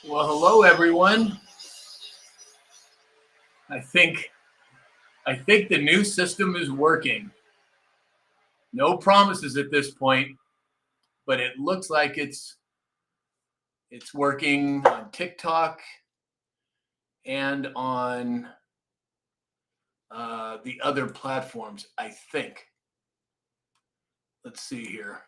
Well, hello everyone. I think the new system is working. No promises at this point, but it looks like it's working on TikTok and on the other platforms, I think. Let's see here.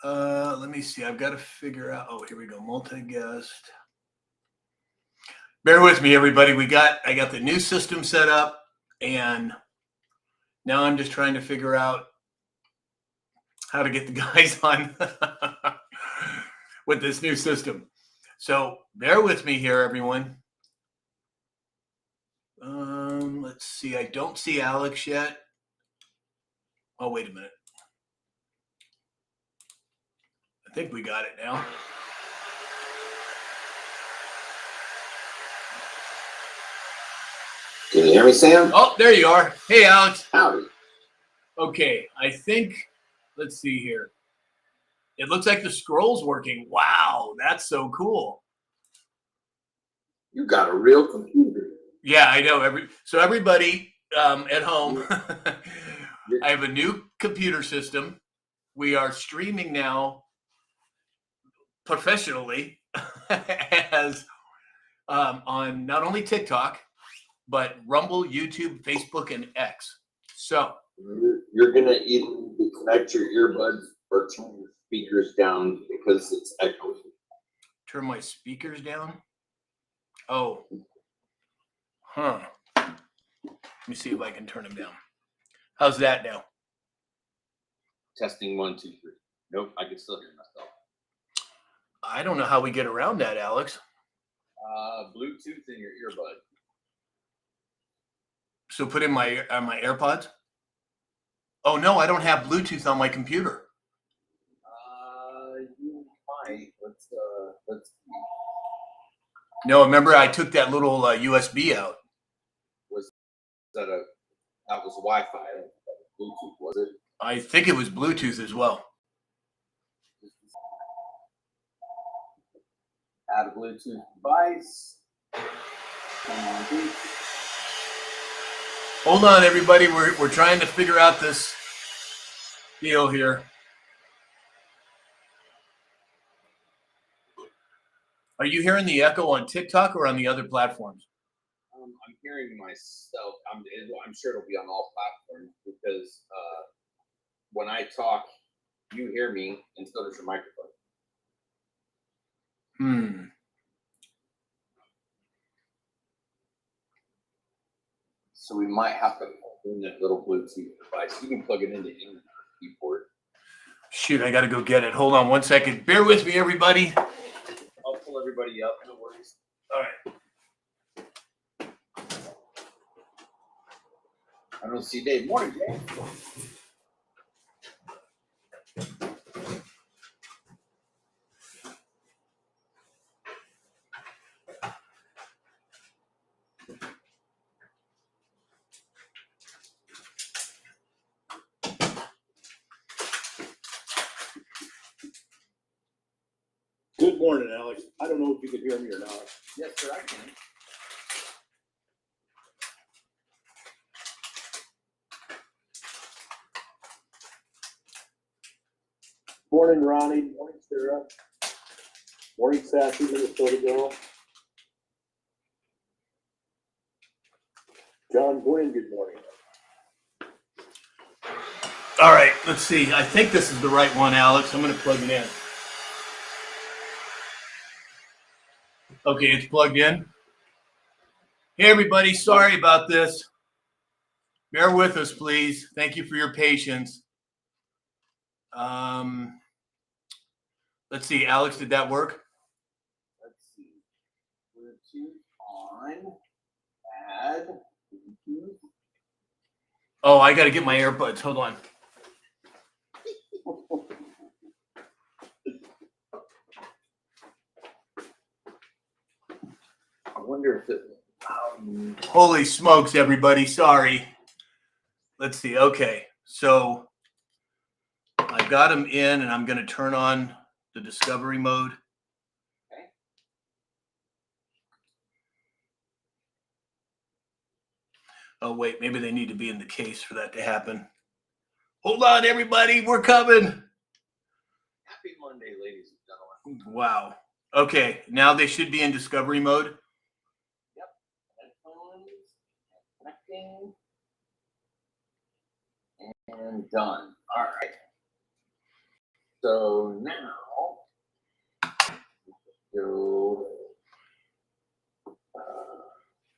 Let me see. I've got to figure out. Oh, here we go. Multi-guest. Bear with me, everybody. I got the new system set up, and now I'm just trying to figure out how to get the guys on with this new system. So bear with me here, everyone. Let's see. I don't see Alex yet. Oh, wait a minute. I think we got it now. Can you hear me, Sam? Oh, there you are. Hey, Alex. Howdy. Okay, I think, let's see here. It looks like the scroll's working. Wow, that's so cool. You got a real computer. Yeah, I know. So everybody at home, I have a new computer system. We are streaming now professionally as on not only TikTok, but Rumble, YouTube, Facebook, and X. So you're gonna either connect your earbuds or turn your speakers down because it's echoing. Turn my speakers down. Oh, huh. Let me see if I can turn them down. How's that now? Testing 1, 2, 3. Nope, I can still hear myself. I don't know how we get around that, Alex. Bluetooth in your earbud. So put in my AirPods. Oh no, I don't have Bluetooth on my computer. You might. Let's. No, remember I took that little USB out. That was Wi-Fi? Bluetooth, was it? I think it was Bluetooth as well. Add a Bluetooth device. Hold on, everybody. We're trying to figure out this deal here. Are you hearing the echo on TikTok or on the other platforms? I'm hearing myself. I'm sure it'll be on all platforms because when I talk, you hear me, and so does your microphone. So we might have to plug in that little Bluetooth device. You can plug it into any keyboard. Shoot, I got to go get it. Hold on one second. Bear with me, everybody. I'll pull everybody up. No worries. All right. I don't see Dave. Morning, Dave. Good morning, Alex. I don't know if you can hear me or not. Yes, sir, I can. Morning, Ronnie. Morning, Sarah. Morning, Sassy, Minnesota girl. John Gwynn, good morning. All right, let's see. I think this is the right one, Alex. I'm going to plug it in. Okay, it's plugged in. Hey, everybody. Sorry about this. Bear with us, please. Thank you for your patience. Let's see. Alex, did that work? Let's see. Bluetooth on. Add. Bluetooth. Oh, I got to get my AirPods. Hold on. I wonder if it. Holy smokes, everybody. Sorry. Let's see. Okay. So I've got them in, and I'm going to turn on the discovery mode. Oh, wait, maybe they need to be in the case for that to happen. Hold on, everybody. We're coming. Happy Monday, ladies and gentlemen. Wow. Okay, now they should be in discovery mode. Yep. Headphones, connecting, and done. All right. So now, go.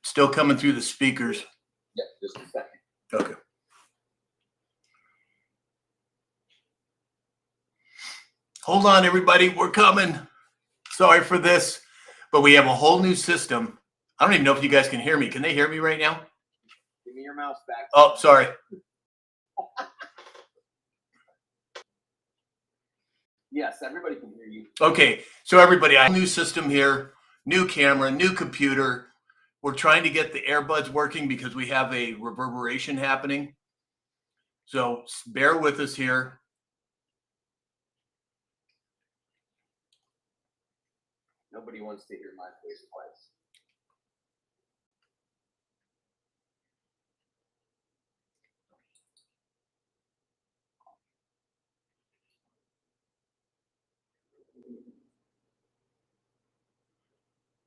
Still coming through the speakers. Yeah, just a second. Okay. Hold on, everybody. We're coming. Sorry for this, but we have a whole new system. I don't even know if you guys can hear me. Can they hear me right now? Give me your mouse back. Oh, sorry. Yes, everybody can hear you. Okay, so everybody, I have a new system here, new camera, new computer. We're trying to get the earbuds working because we have a reverberation happening. So bear with us here. Nobody wants to hear my voice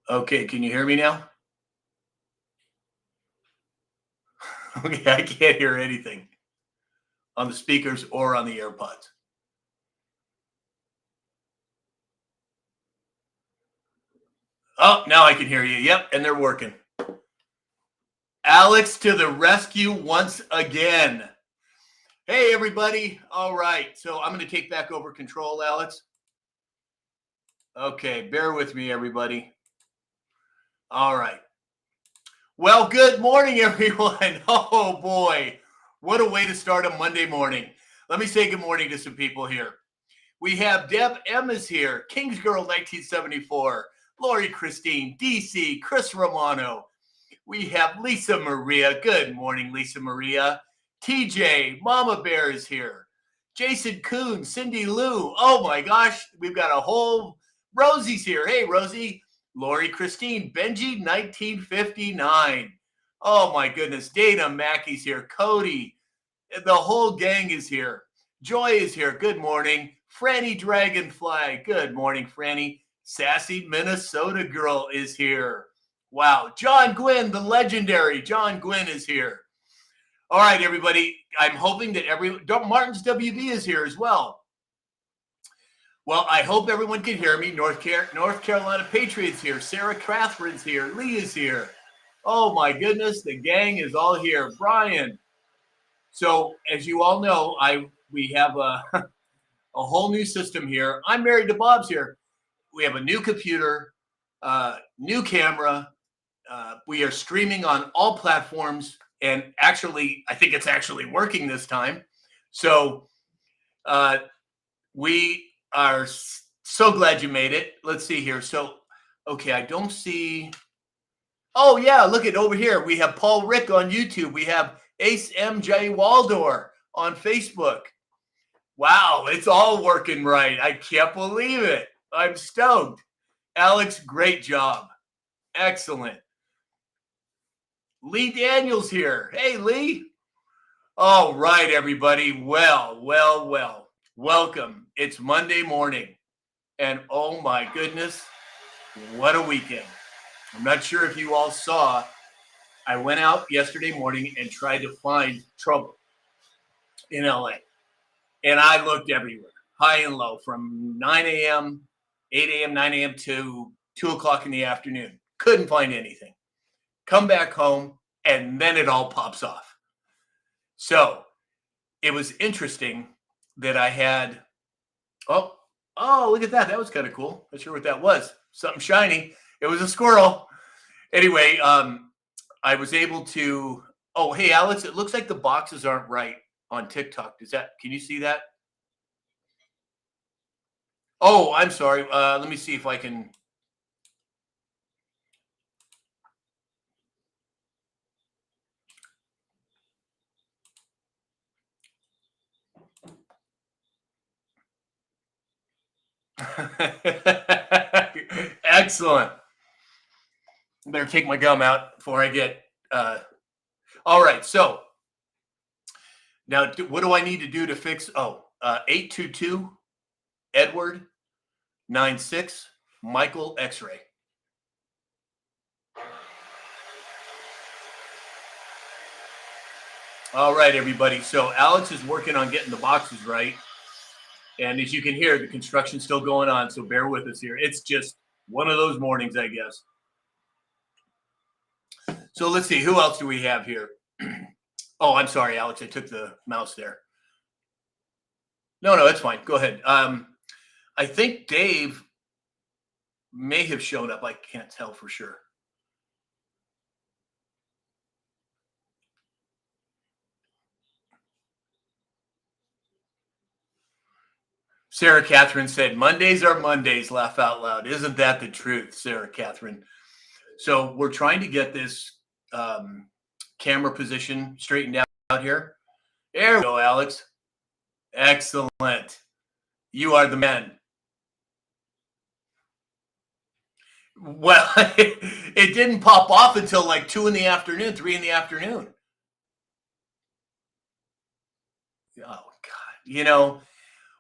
twice. Okay, can you hear me now? Okay, I can't hear anything on the speakers or on the AirPods. Oh, now I can hear you. Yep, and they're working. Alex to the rescue once again. Hey, everybody. All right, so I'm going to take back over control, Alex. Okay, bear with me, everybody. All right. Well, good morning, everyone. Oh, boy. What a way to start a Monday morning. Let me say good morning to some people here. We have Deb M is here, Kingsgirl 1974, Lori Christine, DC, Chris Romano. We have Lisa Maria. Good morning, Lisa Maria. TJ, Mama Bear is here. Jason Kuhn, Cindy Lou. Oh my gosh, we've got a whole Rosie's here. Hey, Rosie. Lori Christine, Benji 1959. Oh my goodness. Dana Mackey's here. Cody. The whole gang is here. Joy is here. Good morning. Franny Dragonfly. Good morning, Franny. Sassy Minnesota Girl is here. Wow. John Gwynn, the legendary John Gwynn is here. All right, everybody. I'm hoping that Martin's WB is here as well. Well, I hope everyone can hear me. North Carolina Patriots here. Sarah Catherine's here. Lee is here. Oh, my goodness. The gang is all here. Brian. So, as you all know, we have a whole new system here. I'm married to Bob's here. We have a new computer, new camera. We are streaming on all platforms. And actually, I think it's actually working this time. So we are so glad you made it. Let's see here. So, okay, I don't see. Oh, yeah, look at over here. We have Paul Rick on YouTube. We have Ace MJ Waldor on Facebook. Wow, it's all working right. I can't believe it. I'm stoked. Alex, great job. Excellent. Lee Daniels here. Hey, Lee. All right, everybody. Well. Welcome. It's Monday morning. And oh my goodness, what a weekend. I'm not sure if you all saw, I went out yesterday morning and tried to find trouble in LA. And I looked everywhere, high and low, from 9 a.m., 8 a.m., 9 a.m. to 2 o'clock in the afternoon. Couldn't find anything. Come back home, and then it all pops off. So it was interesting that I had, oh, look at that. That was kind of cool. Not sure what that was. Something shiny. It was a squirrel. Anyway, I was able to, oh, hey, Alex, it looks like the boxes aren't right on TikTok. Can you see that? Oh, I'm sorry. Let me see if I can. Excellent. Better take my gum out before I get. All right. So now what do I need to do to fix? 822 Edward 96 Michael X-ray. All right, everybody. So Alex is working on getting the boxes right. And as you can hear, the construction's still going on. So bear with us here. It's just one of those mornings, I guess. So let's see. Who else do we have here? Oh, I'm sorry, Alex. I took the mouse there. No, it's fine. Go ahead. I think Dave may have shown up. I can't tell for sure. Sarah Catherine said, Mondays are Mondays, laugh out loud. Isn't that the truth, Sarah Catherine? So we're trying to get this camera position straightened out here. There we go, Alex. Excellent. You are the man. Well, it didn't pop off until like 2 in the afternoon, 3 in the afternoon. Oh, God. You know,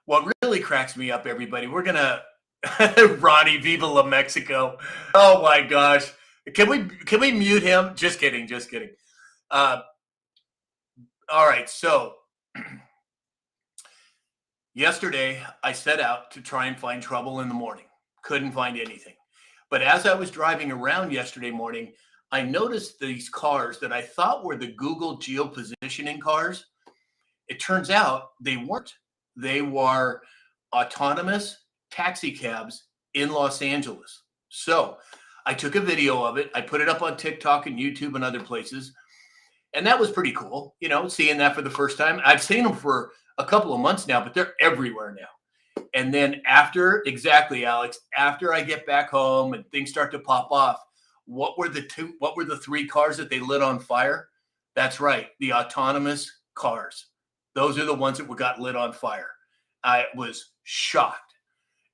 what really cracks me up, everybody, we're going to Ronnie, Viva La Mexico. Oh, my gosh. Can we mute him? Just kidding. All right. So yesterday, I set out to try and find trouble in the morning. Couldn't find anything. But as I was driving around yesterday morning, I noticed these cars that I thought were the Google geopositioning cars. It turns out they weren't. They were autonomous taxi cabs in Los Angeles. So I took a video of it. I put it up on TikTok and YouTube and other places. And that was pretty cool, seeing that for the first time. I've seen them for a couple of months now, but they're everywhere now. And then exactly, Alex, after I get back home and things start to pop off, what were the 3 cars that they lit on fire? That's right, the autonomous cars. Those are the ones that got lit on fire. I was shocked.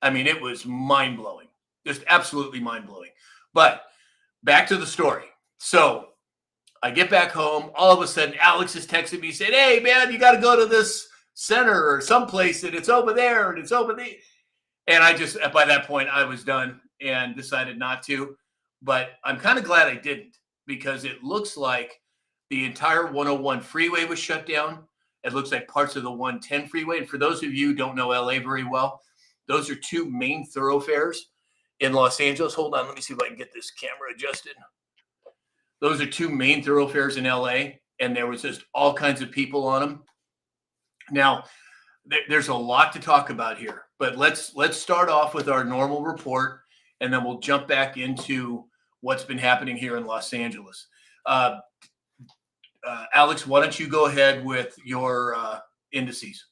I mean, it was mind-blowing, just absolutely mind-blowing. But back to the story. So I get back home. All of a sudden, Alex is texting me, saying, hey, man, you got to go to this center or someplace, and it's over there, and it's over there. And by that point, I was done and decided not to. But I'm kind of glad I didn't, because it looks like the entire 101 freeway was shut down. It looks like parts of the 110 freeway. And for those of you who don't know LA very well, those are 2 main thoroughfares in Los Angeles. Hold on, let me see if I can get this camera adjusted. Those are 2 main thoroughfares in LA, and there was just all kinds of people on them. Now, there's a lot to talk about here, but let's start off with our normal report, and then we'll jump back into what's been happening here in Los Angeles. Alex, why don't you go ahead with your indices?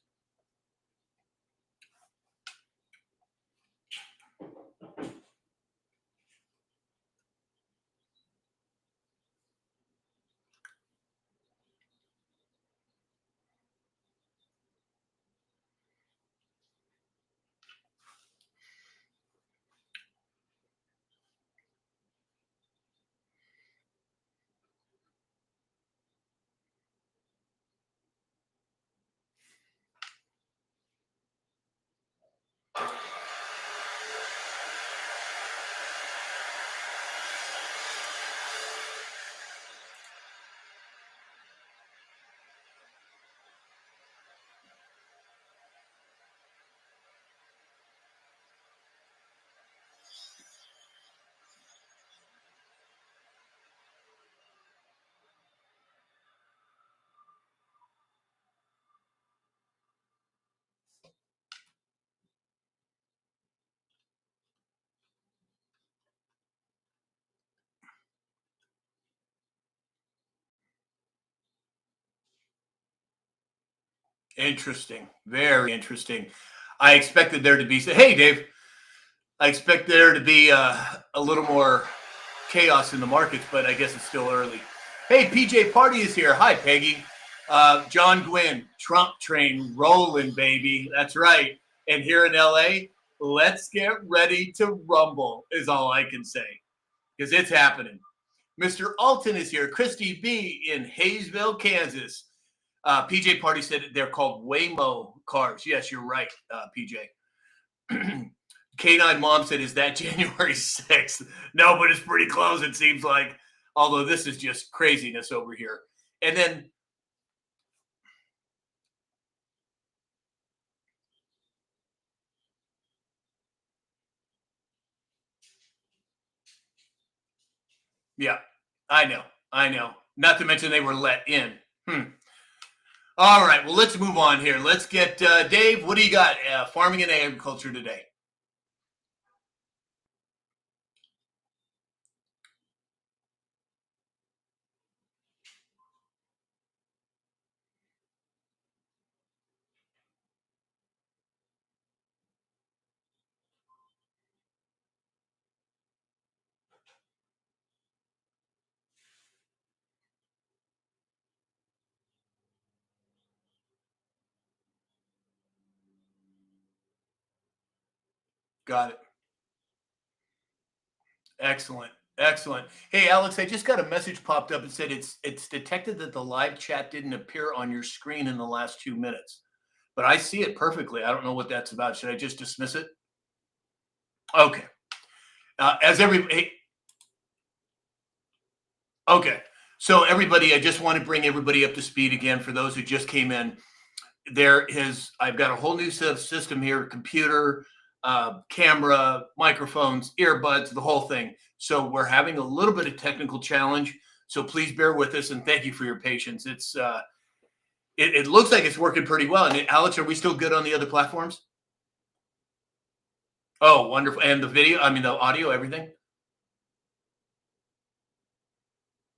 Interesting. Very interesting. I expected there to be, hey, Dave, I expect there to be a little more chaos in the markets, but I guess it's still early. Hey, PJ Party is here. Hi, Peggy. John Gwynn, Trump train rolling, baby. That's right. And here in LA, let's get ready to rumble is all I can say, because it's happening. Mr. Alton is here. Christy B in Hayesville, Kansas. PJ Party said they're called Waymo cars. Yes, you're right, PJ. K9 Mom said, is that January 6th? No, but it's pretty close, it seems like. Although this is just craziness over here. And then yeah, I know. Not to mention they were let in. All right, well, let's move on here. Let's get Dave. What do you got? Farming and agriculture today. Got it. Excellent. Excellent. Hey, Alex, I just got a message popped up and said it's detected that the live chat didn't appear on your screen in the last 2 minutes, but I see it perfectly. I don't know what that's about. Should I just dismiss it? Okay. As every hey, okay. So everybody, I just want to bring everybody up to speed again for those who just came in. I've got a whole new system here: computer, camera, microphones, earbuds, the whole thing. So we're having a little bit of technical challenge. So please bear with us and thank you for your patience. It looks like it's working pretty well. And Alex, are we still good on the other platforms? Oh, wonderful. And the video, I mean, the audio, everything?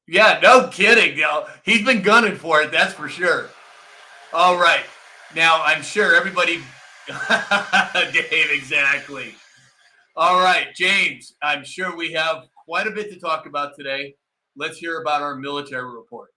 Yeah, no kidding. He's been gunning for it, that's for sure. All right. Now, I'm sure everybody, Dave, exactly. All right, James, I'm sure we have quite a bit to talk about today. Let's hear about our military report.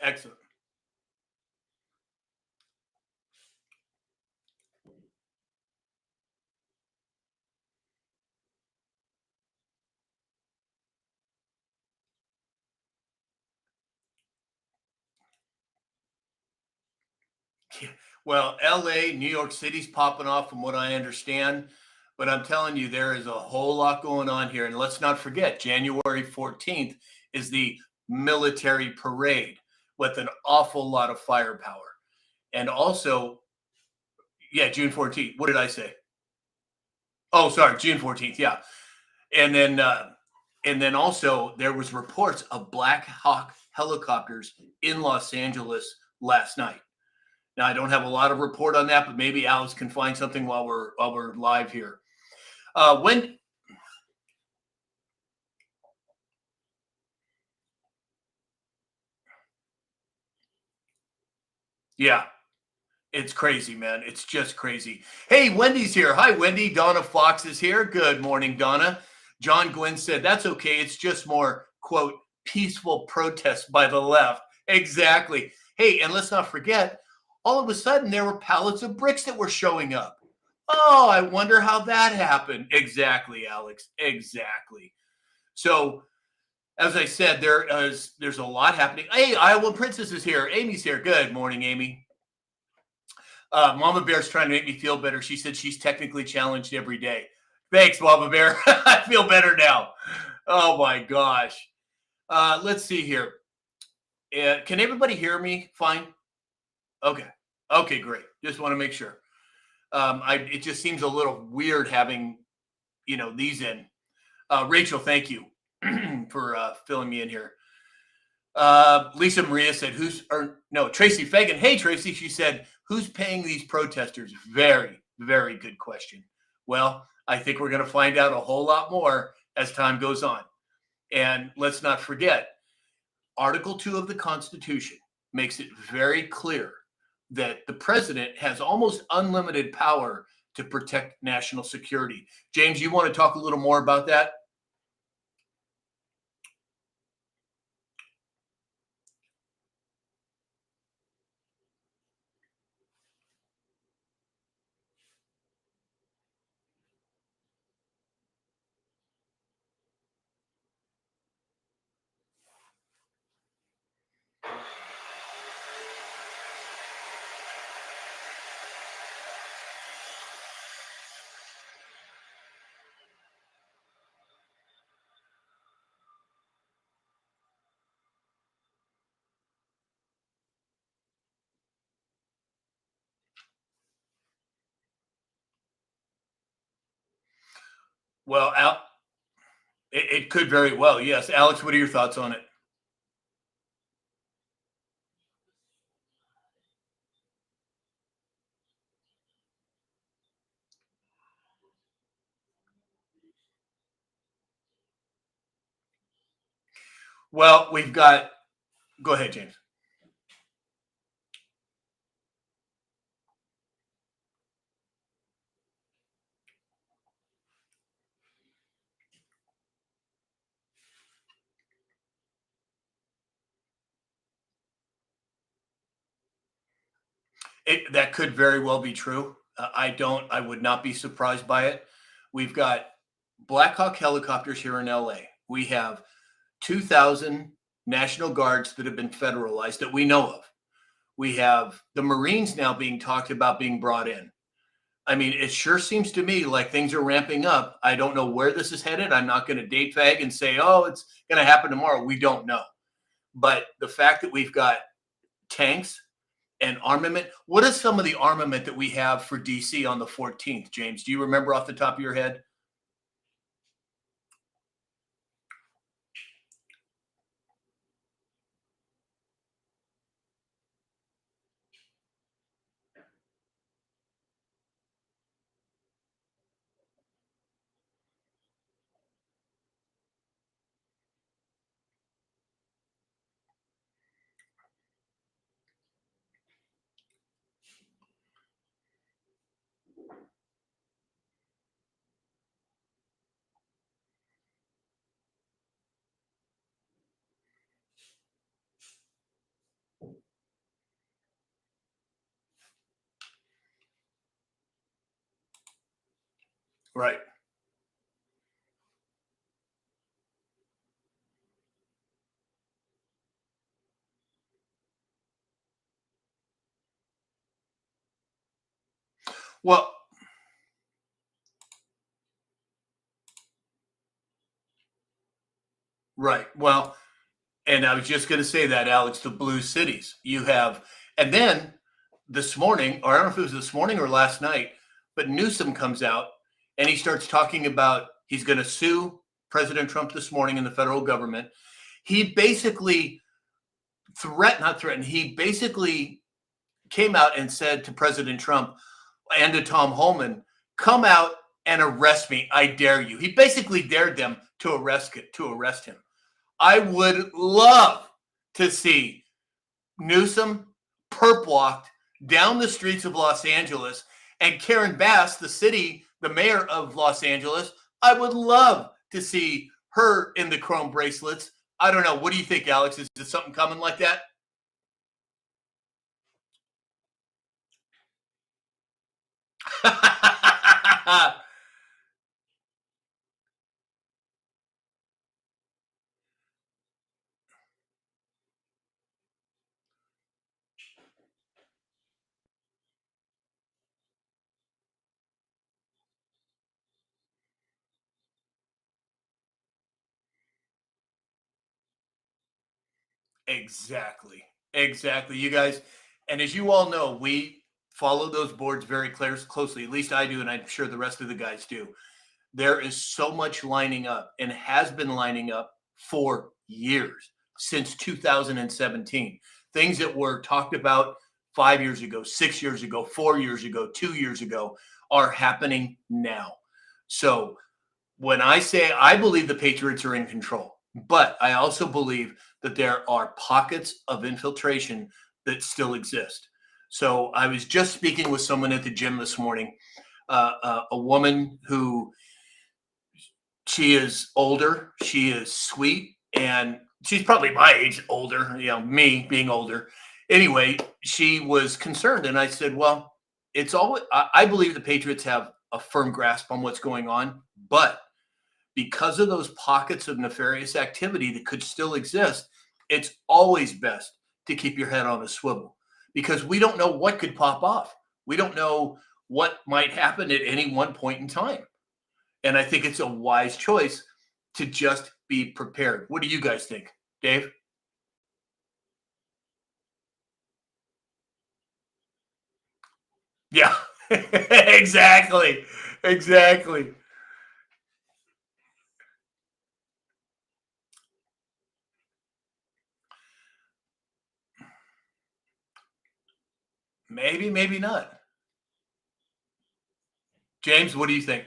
Excellent. Well, LA, New York City's popping off from what I understand. But I'm telling you, there is a whole lot going on here. And let's not forget, January 14th is the military parade with an awful lot of firepower. And also, yeah, June 14th. What did I say? Oh, sorry, June 14th. Yeah. And then also there was reports of Black Hawk helicopters in Los Angeles last night. Now I don't have a lot of report on that, but maybe Alex can find something while we're live here. When Yeah. It's crazy, man. It's just crazy. Hey, Wendy's here. Hi, Wendy. Donna Fox is here. Good morning, Donna. John Gwynn said, that's okay. It's just more, quote, peaceful protest by the left. Exactly. Hey, and let's not forget, all of a sudden there were pallets of bricks that were showing up. Oh, I wonder how that happened. Exactly, Alex. Exactly. So, as I said, there's a lot happening. Hey, Iowa Princess is here. Amy's here. Good morning, Amy. Mama Bear's trying to make me feel better. She said she's technically challenged every day. Thanks, Mama Bear. I feel better now. Oh my gosh. Let's see here. Can everybody hear me fine? Okay. Okay, great. Just want to make sure. It just seems a little weird having, these in. Rachel, thank you for filling me in here. Lisa Maria said, Tracy Fagan. Hey, Tracy, she said, who's paying these protesters? Very, very good question. Well, I think we're going to find out a whole lot more as time goes on. And let's not forget, Article 2 of the Constitution makes it very clear that the president has almost unlimited power to protect national security. James, you want to talk a little more about that? Well, it could very well. Yes. Alex, what are your thoughts on it? Well, go ahead, James. That could very well be true. I would not be surprised by it. We've got Black Hawk helicopters here in LA. We have 2,000 National Guards that have been federalized that we know of. We have the Marines now being talked about being brought in. I mean, it sure seems to me like things are ramping up. I don't know where this is headed. I'm not going to date fag and say, oh, it's going to happen tomorrow. We don't know. But the fact that we've got tanks and armament, what is some of the armament that we have for DC on the 14th, James? Do you remember off the top of your head? Right. Well, right. Well, and I was just going to say that, Alex, the blue cities you have. And then this morning, or I don't know if it was this morning or last night, but Newsom comes out and he starts talking about he's going to sue President Trump this morning in the federal government. He basically he basically came out and said to President Trump and to Tom Holman, come out and arrest me. I dare you. He basically dared them to arrest him. I would love to see Newsom, perp walked down the streets of Los Angeles, and Karen Bass, the mayor of Los Angeles, I would love to see her in the chrome bracelets. I don't know. What do you think, Alex? Is there something coming like that? Exactly. Exactly. You guys, and as you all know, we follow those boards very closely. At least I do, and I'm sure the rest of the guys do. There is so much lining up and has been lining up for years, since 2017. Things that were talked about 5 years ago, 6 years ago, 4 years ago, 2 years ago are happening now. So when I say I believe the Patriots are in control, but I also believe that there are pockets of infiltration that still exist. So I was just speaking with someone at the gym this morning, a woman who, she is older, she is sweet, and she's probably my age, older, me being older. Anyway, she was concerned, and I said, well, it's always, I believe the Patriots have a firm grasp on what's going on, but because of those pockets of nefarious activity that could still exist, it's always best to keep your head on a swivel, because we don't know what could pop off. We don't know what might happen at any one point in time. And I think it's a wise choice to just be prepared. What do you guys think, Dave? Yeah, exactly. Exactly. Maybe, maybe not. James, what do you think?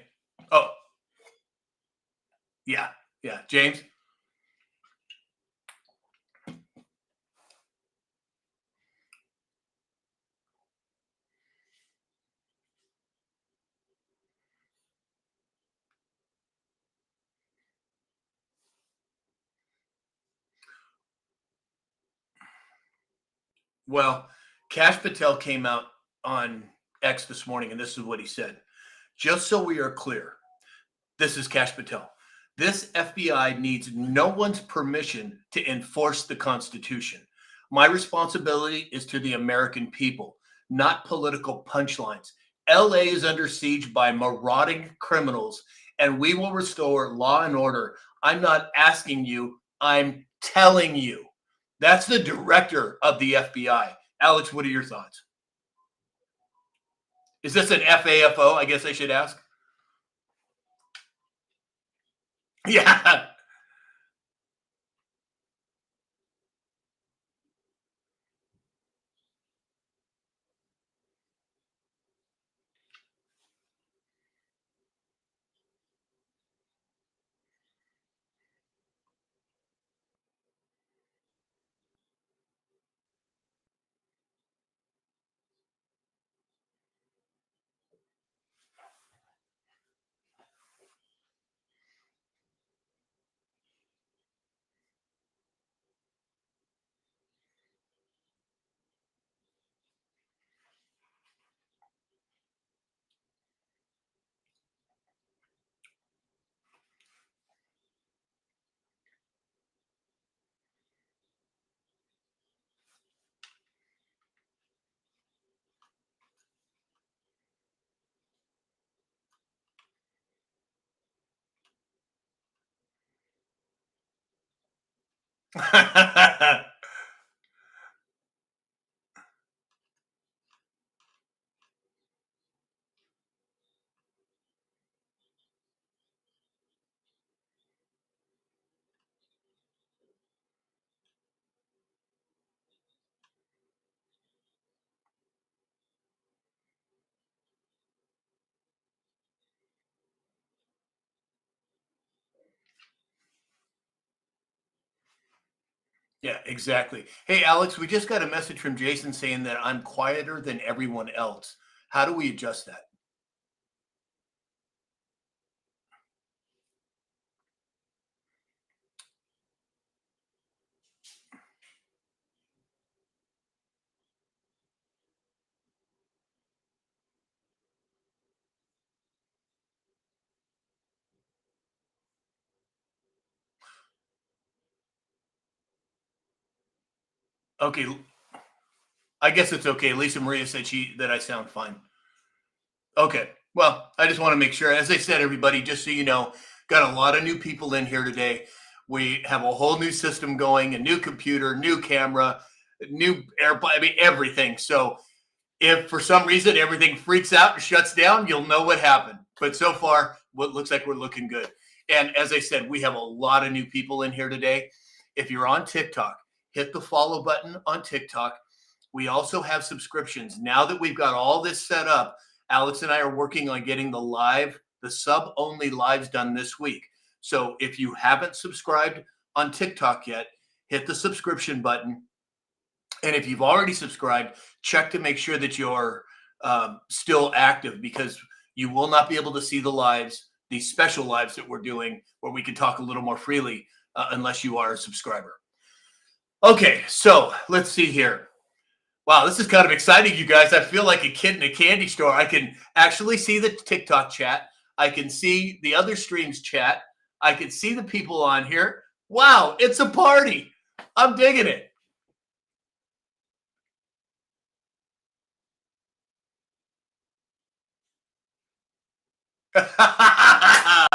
Oh, yeah. Yeah. James? Well, Cash Patel came out on X this morning, and this is what he said. Just so we are clear, this is Cash Patel. This FBI needs no one's permission to enforce the Constitution. My responsibility is to the American people, not political punchlines. LA is under siege by marauding criminals, and we will restore law and order. I'm not asking you, I'm telling you. That's the director of the FBI. Alex, what are your thoughts? Is this an FAFO? I guess I should ask. Yeah. Yeah, exactly. Hey, Alex, we just got a message from Jason saying that I'm quieter than everyone else. How do we adjust that? Okay, I guess it's okay. Lisa Maria said that I sound fine. Okay. Well, I just want to make sure. As I said, everybody, just so you know, got a lot of new people in here today. We have a whole new system going, a new computer, new camera, new airplane, I mean, everything. So if for some reason everything freaks out and shuts down, you'll know what happened. But so far, what looks like we're looking good. And as I said, we have a lot of new people in here today. If you're on TikTok, hit the follow button on TikTok. We also have subscriptions. Now that we've got all this set up, Alex and I are working on getting the sub only lives done this week. So if you haven't subscribed on TikTok yet, hit the subscription button. And if you've already subscribed, check to make sure that you're still active, because you will not be able to see the lives, these special lives that we're doing where we can talk a little more freely unless you are a subscriber. Okay, so let's see here. Wow, this is kind of exciting, you guys. I feel like a kid in a candy store. I can actually see the TikTok chat. I can see the other streams chat. I can see the people on here. Wow, it's a party. I'm digging it. I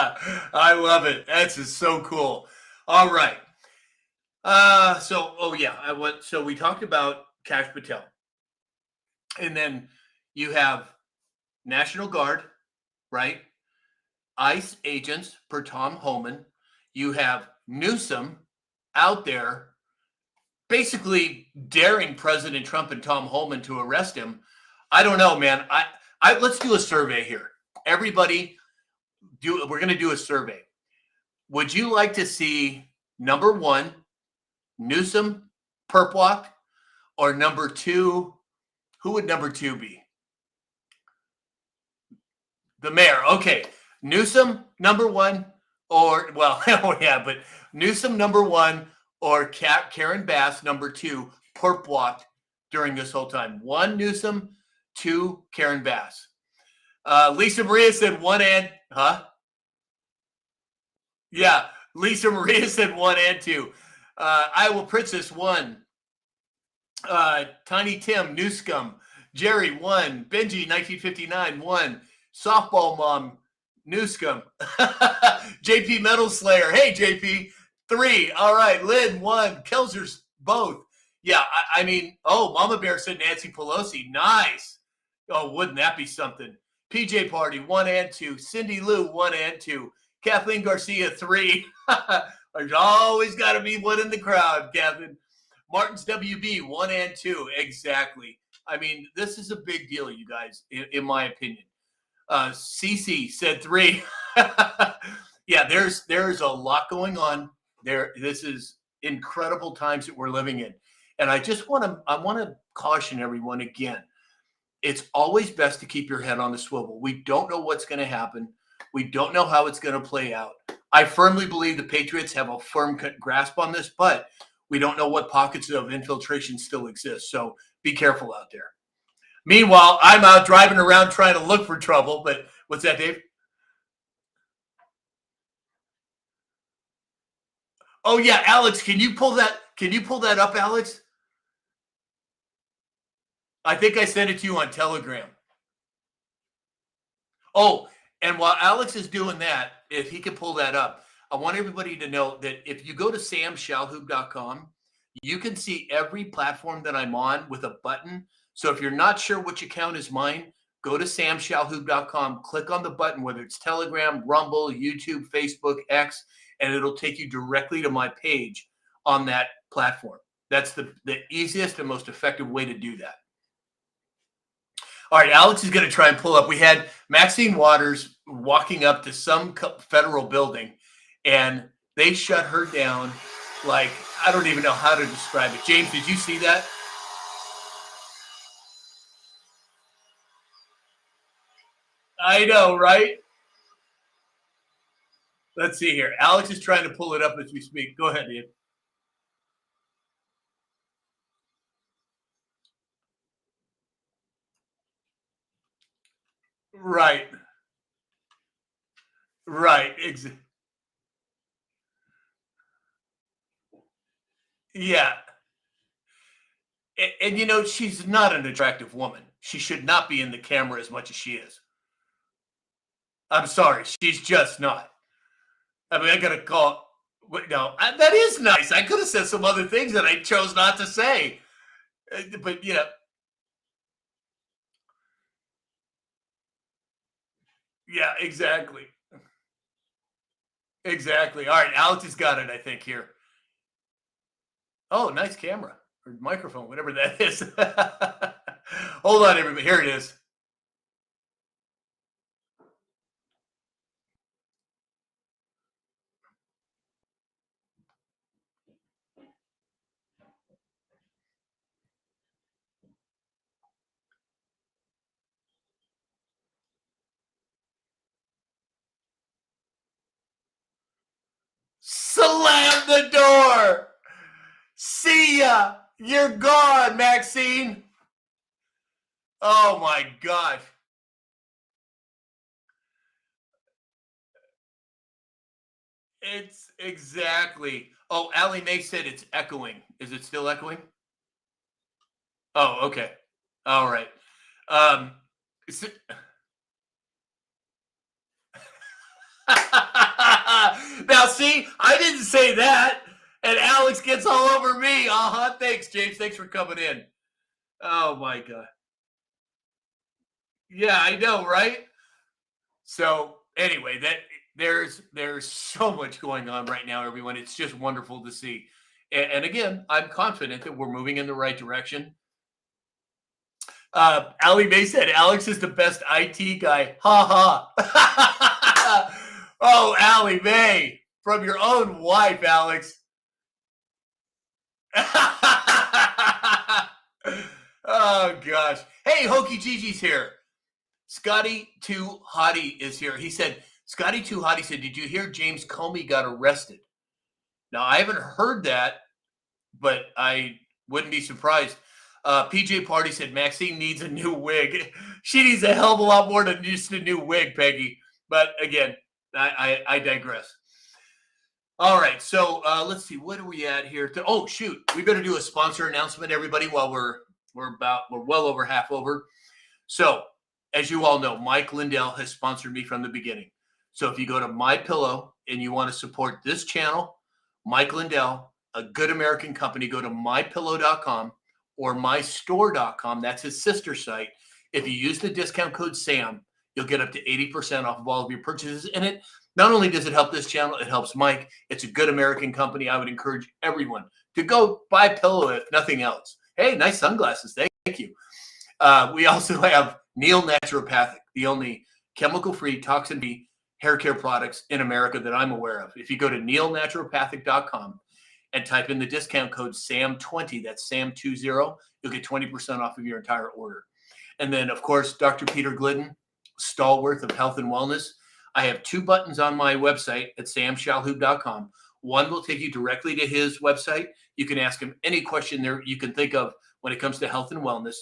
love it. That's just so cool. All right. So we talked about Cash Patel. And then you have National Guard, right? ICE agents per Tom Homan. You have Newsom out there basically daring President Trump and Tom Homan to arrest him. I don't know, man. Let's do a survey here. Everybody, we're going to do a survey. Would you like to see number one, Newsom, perp walk, or number two? Who would number two be? The mayor. Okay. Newsom, number one, or, well, oh yeah, but Newsom, number one, or Karen Bass, number two, perp walked during this whole time. One, Newsom, two, Karen Bass. Lisa Maria said one and, huh? Yeah. Lisa Maria said one and two. Iowa Princess, one. Tiny Tim, New Scum. Jerry, one. Benji, 1959, one. Softball Mom, New Scum. JP Metal Slayer. Hey, JP, three. All right. Lynn, one. Kelzer's, both. Yeah, I mean, oh, Mama Bear said Nancy Pelosi. Nice. Oh, wouldn't that be something? PJ Party, one and two. Cindy Lou, one and two. Kathleen Garcia, three. There's always got to be one in the crowd, Kathleen. Martin's WB, one and two. Exactly. I mean, this is a big deal, you guys, in my opinion. Cece said three. Yeah, there's a lot going on there. This is incredible times that we're living in. And I want to caution everyone again. It's always best to keep your head on a swivel. We don't know what's going to happen. We don't know how it's going to play out. I firmly believe the Patriots have a firm grasp on this, but we don't know what pockets of infiltration still exist. So be careful out there. Meanwhile, I'm out driving around trying to look for trouble. But what's that, Dave? Oh yeah, Alex, can you pull that? Can you pull that up, Alex? I think I sent it to you on Telegram. Oh, and while Alex is doing that, if he can pull that up, I want everybody to know that if you go to samshalhoub.com, you can see every platform that I'm on with a button. So if you're not sure which account is mine, go to samshalhoub.com, click on the button, whether it's Telegram, Rumble, YouTube, Facebook, X, and it'll take you directly to my page on that platform. That's the easiest and most effective way to do that. All right, Alex is going to try and pull up. We had Maxine Waters walking up to some federal building, and they shut her down like I don't even know how to describe it. James, did you see that? I know, right? Let's see here. Alex is trying to pull it up as we speak. Go ahead, Ian. Right. Right. Yeah. And, you know, she's not an attractive woman. She should not be in the camera as much as she is. I'm sorry. She's just not. I mean, I got to call. Wait, no, that is nice. I could have said some other things that I chose not to say. But, you know, yeah, exactly. Exactly. All right. Alex has got it, I think, here. Oh, nice camera or microphone, whatever that is. Hold on, everybody. Here it is. Slam the door. See ya. You're gone, Maxine. Oh my gosh. It's exactly. Oh, Allie Mae said it's echoing. Is it still echoing? Oh, okay. All right. Um, so- now, see, I didn't say that, and Alex gets all over me. Thanks, James. Thanks for coming in. Oh my god. Yeah, I know, right? So anyway, there's so much going on right now, everyone. It's just wonderful to see. And again, I'm confident that we're moving in the right direction. Ali May said Alex is the best IT guy. Ha ha. Oh, Ali May, from your own wife, Alex. Oh gosh. Hey, Hokey Gigi's here. Scotty Too Hottie is here. He said, Scotty Too Hottie said, did you hear James Comey got arrested? Now, I haven't heard that, but I wouldn't be surprised. PJ Party said, Maxine needs a new wig. She needs a hell of a lot more than just a new wig, Peggy. But again, I digress. All right, so let's see. What are we at here? Oh, shoot. We better do a sponsor announcement, everybody, while we're well over half over. So, as you all know, Mike Lindell has sponsored me from the beginning. So if you go to My Pillow and you want to support this channel, Mike Lindell, a good American company, go to mypillow.com or mystore.com. That's his sister site. If you use the discount code SAM, you'll get up to 80% off of all of your purchases. And it not only does it help this channel, it helps Mike. It's a good American company. I would encourage everyone to go buy a pillow if nothing else. Hey, nice sunglasses. Thank you. We also have Neil Naturopathic, the only chemical-free, toxin-free hair care products in America that I'm aware of. If you go to neilnaturopathic.com and type in the discount code SAM20, that's SAM20, you'll get 20% off of your entire order. And then, of course, Dr. Peter Glidden, stalwart of health and wellness. I have 2 buttons on my website at samshalhoub.com. One will take you directly to his website. You can ask him any question there you can think of when it comes to health and wellness.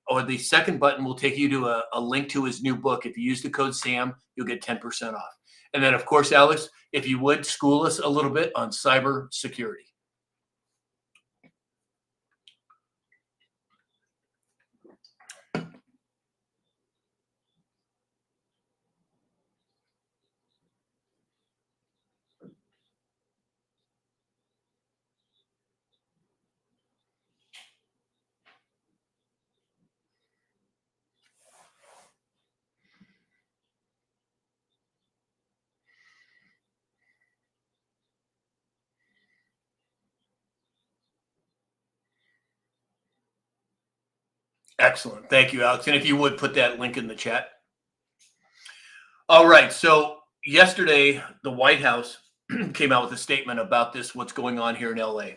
Or the second button will take you to a link to his new book. If you use the code SAM, you'll get 10% off. And then, of course, Alex, if you would school us a little bit on cyber security. Excellent. Thank you, Alex. And if you would put that link in the chat. All right. So yesterday, the White House came out with a statement about this, what's going on here in LA.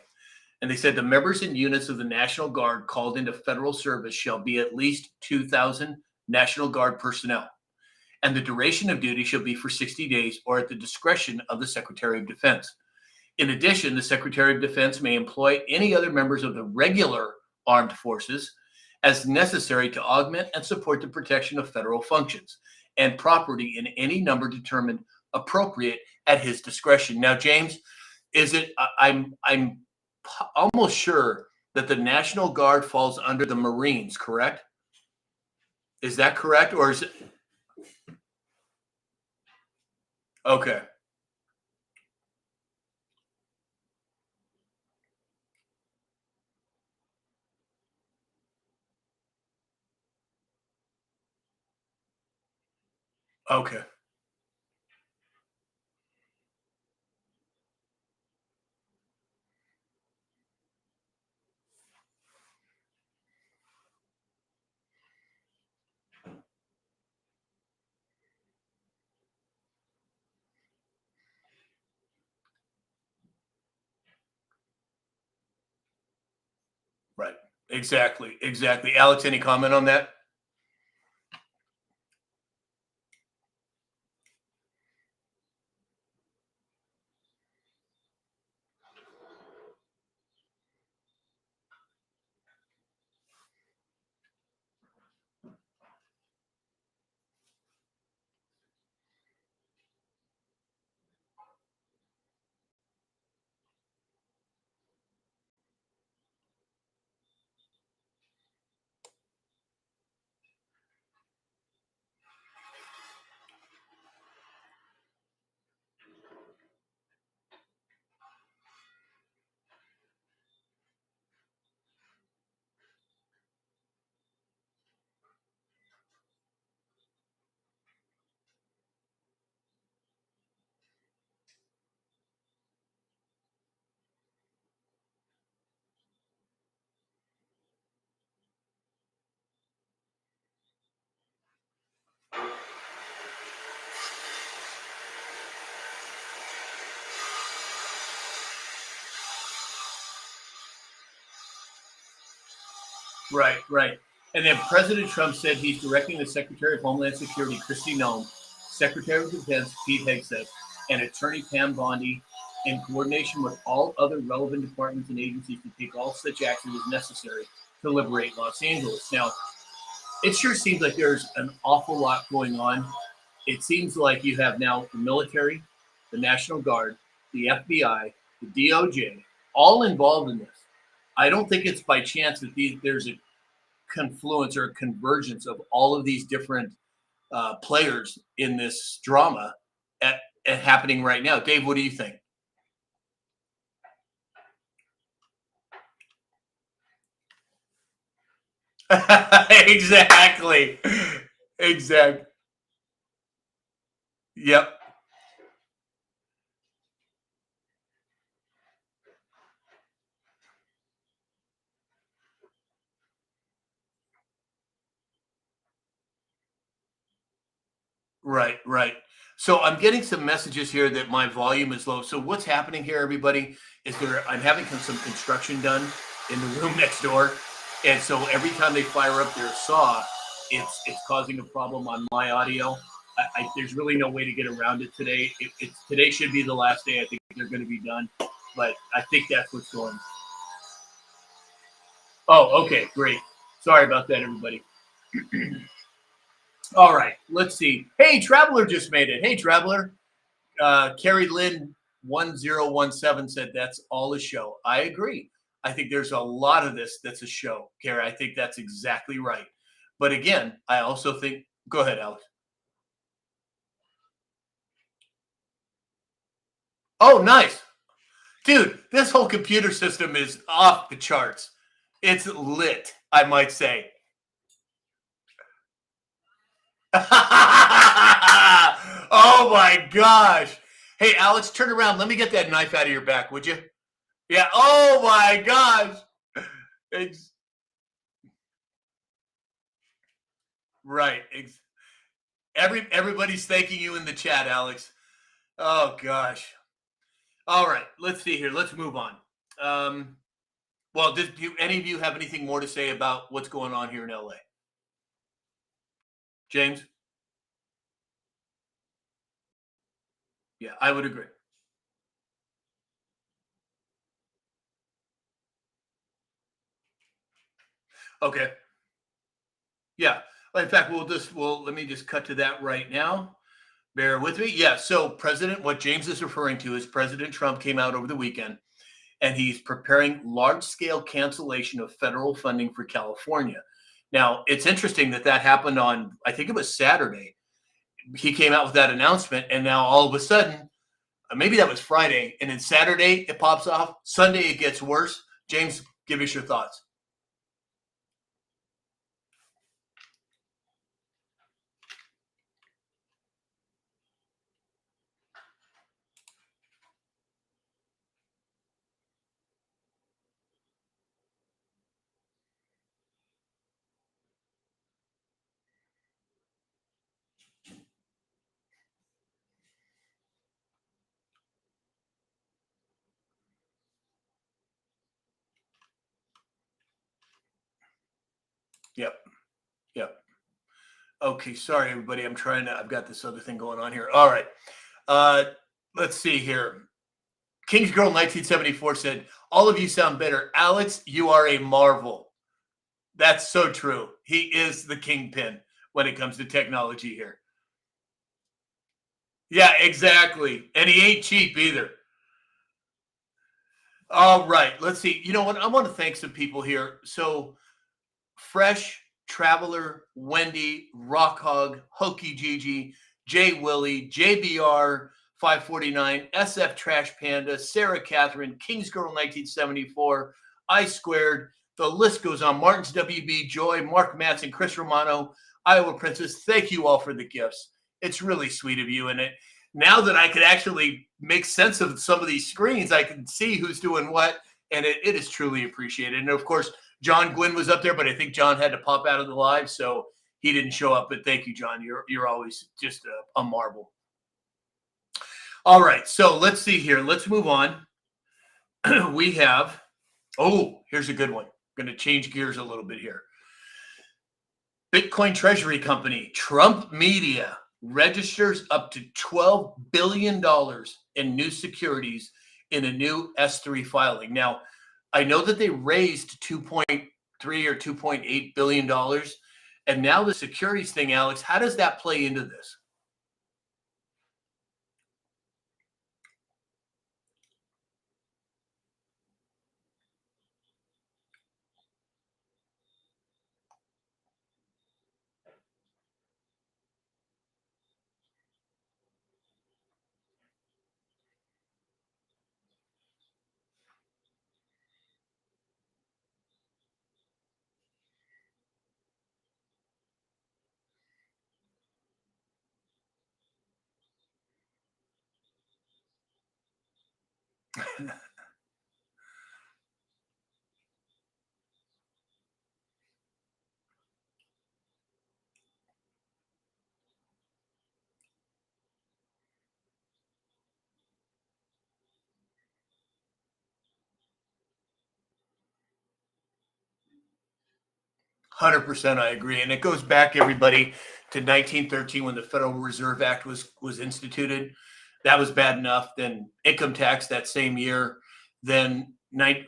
And they said the members and units of the National Guard called into federal service shall be at least 2,000 National Guard personnel. And the duration of duty shall be for 60 days or at the discretion of the Secretary of Defense. In addition, the Secretary of Defense may employ any other members of the regular armed forces as necessary to augment and support the protection of federal functions and property in any number determined appropriate at his discretion. Now, James, is it? I'm almost sure that the National Guard falls under the Marines, correct? Is that correct, or is it? Okay. Okay. Right. Exactly. Exactly. Alex, any comment on that? Right, right. And then President Trump said he's directing the Secretary of Homeland Security, Kristi Noem, Secretary of Defense, Pete Hegseth, and Attorney Pam Bondi, in coordination with all other relevant departments and agencies, to take all such action as necessary to liberate Los Angeles. Now, it sure seems like there's an awful lot going on. It seems like you have now the military, the National Guard, the FBI, the DOJ, all involved in this. I don't think it's by chance that there's a confluence or a convergence of all of these different players in this drama at happening right now. Dave, what do you think? Exactly. Exactly. Yep. Right, right. So I'm getting some messages here that my volume is low. So what's happening here, everybody, is I'm having some construction done in the room next door, and so every time they fire up their saw, it's causing a problem on my audio. There's really no way to get around it today. Today should be the last day. I think they're going to be done, but I think that's what's going. Oh, okay, great. Sorry about that, everybody. All right, let's see. Hey, Traveler just made it. Hey, Traveler. Carrie Lynn 1017 said that's all a show. I agree. I think there's a lot of this that's a show, Carrie. I think that's exactly right. But again, I also think, go ahead, Alex. Oh, nice. Dude, this whole computer system is off the charts. It's lit, I might say. Oh my gosh. Hey, Alex, turn around. Let me get that knife out of your back, would you? Yeah. Oh my gosh. It's, right. Everybody's thanking you in the chat, Alex. Oh gosh. All right. Let's see here. Let's move on. Well, do any of you have anything more to say about what's going on here in LA? James? Yeah, I would agree. Okay. Yeah. In fact, let me just cut to that right now. Bear with me. Yeah. So, what James is referring to is President Trump came out over the weekend and he's preparing large scale cancellation of federal funding for California. Now, it's interesting that happened on, I think it was Saturday. He came out with that announcement, and now all of a sudden, maybe that was Friday, and then Saturday it pops off. Sunday it gets worse. James, give us your thoughts. Yep. Yep. Okay. Sorry, everybody. I've got this other thing going on here. All right. Uh, let's see here. King's Girl 1974 said, "All of you sound better. Alex, you are a marvel." That's so true. He is the kingpin when it comes to technology here. Yeah, exactly. And he ain't cheap either. All right. Let's see. You know what? I want to thank some people here. So, Fresh, Traveler, Wendy, Rock Hog, Hokey Gigi, Jay Willie, JBR 549, SF Trash Panda, Sarah Catherine, Kings Girl 1974, I Squared. The list goes on. Martin's WB, Joy, Mark Matson, Chris Romano, Iowa Princess. Thank you all for the gifts. It's really sweet of you. And now that I could actually make sense of some of these screens, I can see who's doing what. And it is truly appreciated. And of course, John Gwynn was up there, but I think John had to pop out of the live, so he didn't show up. But thank you, John. You're always just a marvel. All right, so let's see here. Let's move on. We have, here's a good one. I'm going to change gears a little bit here. Bitcoin Treasury Company, Trump Media, registers up to $12 billion in new securities in a new S3 filing. Now, I know that they raised 2.3 or 2.8 billion dollars, and now the securities thing, Alex, how does that play into this? 100%, I agree, and it goes back, everybody, to 1913 when the Federal Reserve Act was instituted. That was bad enough. Then income tax that same year. Then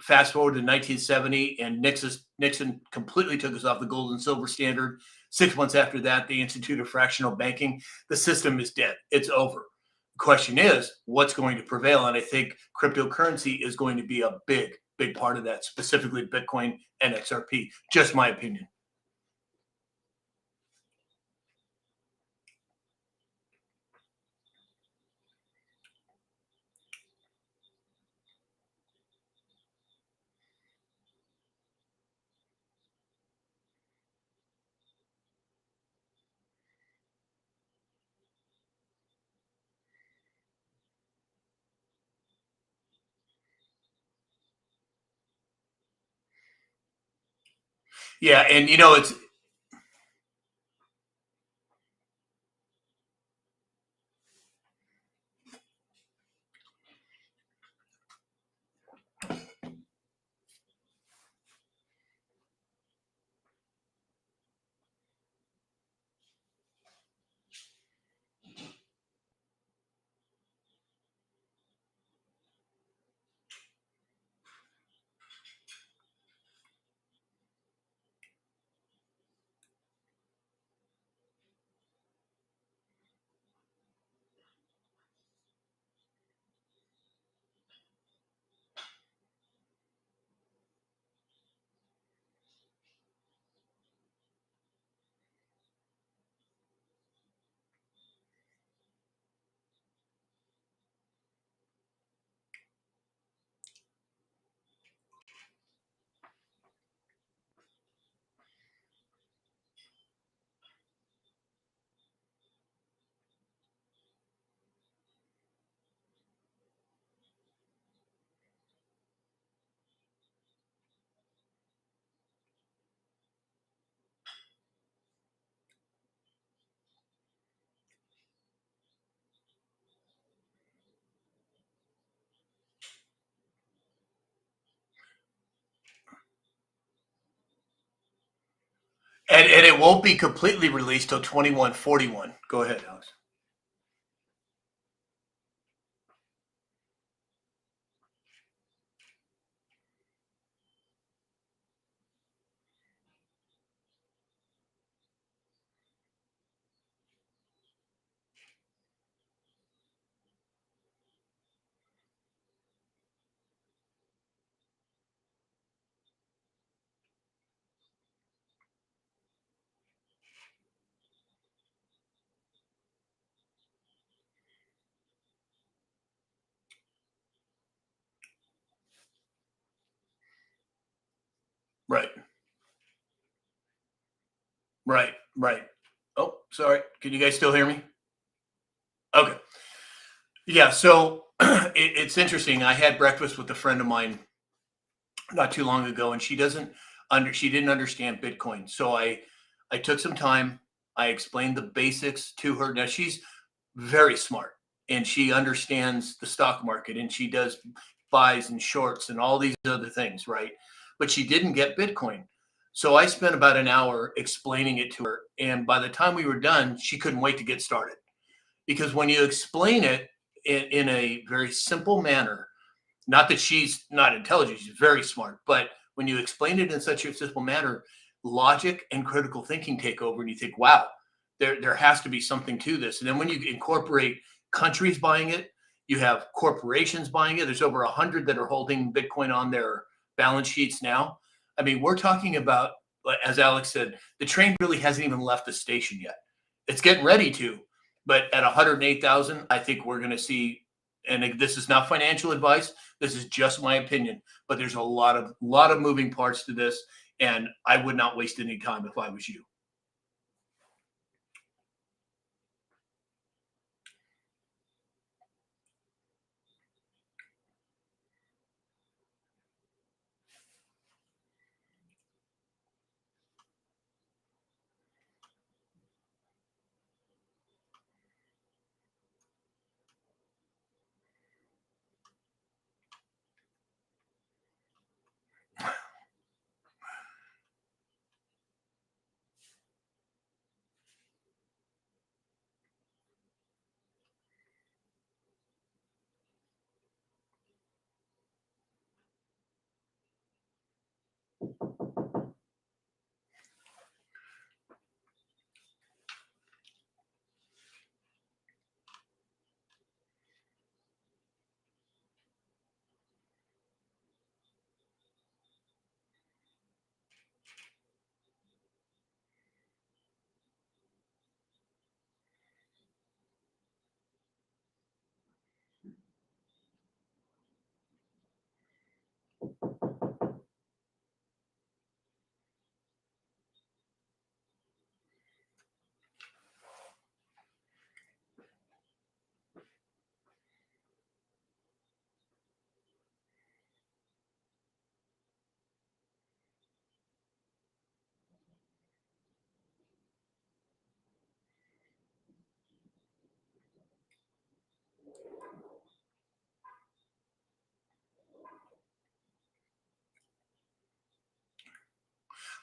fast forward to 1970, and Nixon completely took us off the gold and silver standard. 6 months after that, they instituted fractional banking. The system is dead. It's over. The question is, what's going to prevail? And I think cryptocurrency is going to be a big, big part of that, specifically Bitcoin and XRP. Just my opinion. Yeah, and it's And it won't be completely released till 2141. Go ahead, Alex. Right. Right. Right. Oh, sorry. Can you guys still hear me? Okay. Yeah. So it's interesting. I had breakfast with a friend of mine not too long ago, and she didn't understand Bitcoin. So I took some time. I explained the basics to her. Now she's very smart and she understands the stock market and she does buys and shorts and all these other things, right? But she didn't get Bitcoin. So I spent about an hour explaining it to her. And by the time we were done, she couldn't wait to get started. Because when you explain it in a very simple manner, not that she's not intelligent, she's very smart, but when you explain it in such a simple manner, logic and critical thinking take over, and you think, wow, there has to be something to this. And then when you incorporate countries buying it, you have corporations buying it. There's over 100 that are holding Bitcoin on their balance sheets now. I mean, we're talking about, as Alex said, the train really hasn't even left the station yet. It's getting ready to, but at 108,000, I think we're going to see. And this is not financial advice. This is just my opinion, but there's a lot of moving parts to this, and I would not waste any time if I was you.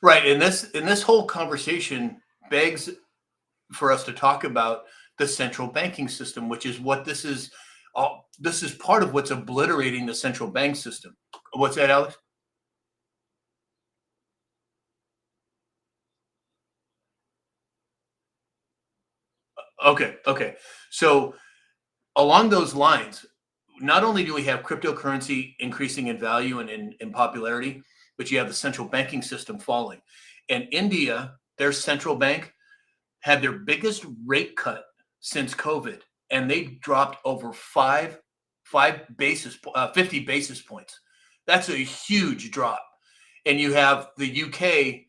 Right, and this whole conversation begs for us to talk about the central banking system, which is what this is. This is part of what's obliterating the central bank system. What's that, Alex? Okay, okay. So along those lines, not only do we have cryptocurrency increasing in value and in popularity, but you have the central banking system falling. And India, their central bank had their biggest rate cut since COVID, and they dropped over 50 basis points. That's a huge drop. And you have the UK,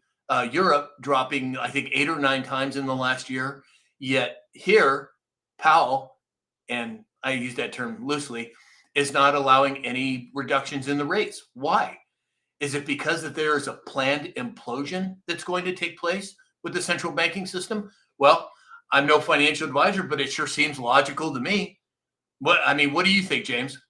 Europe dropping, I think, 8 or 9 times in the last year. Yet here, Powell, and I use that term loosely, is not allowing any reductions in the rates. Why? Is it because that there is a planned implosion that's going to take place with the central banking system? Well, I'm no financial advisor, but it sure seems logical to me. What do you think, James?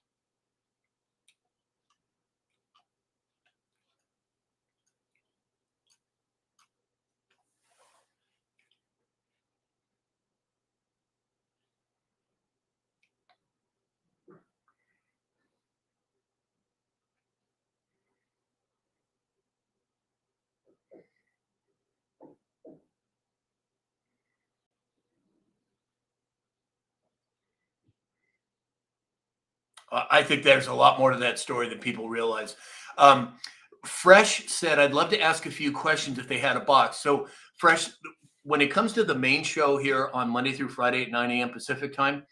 I think there's a lot more to that story than people realize. Um, Fresh said, I'd love to ask a few questions if they had a box. So, Fresh, when it comes to the main show here on Monday through Friday at 9 a.m. Pacific time,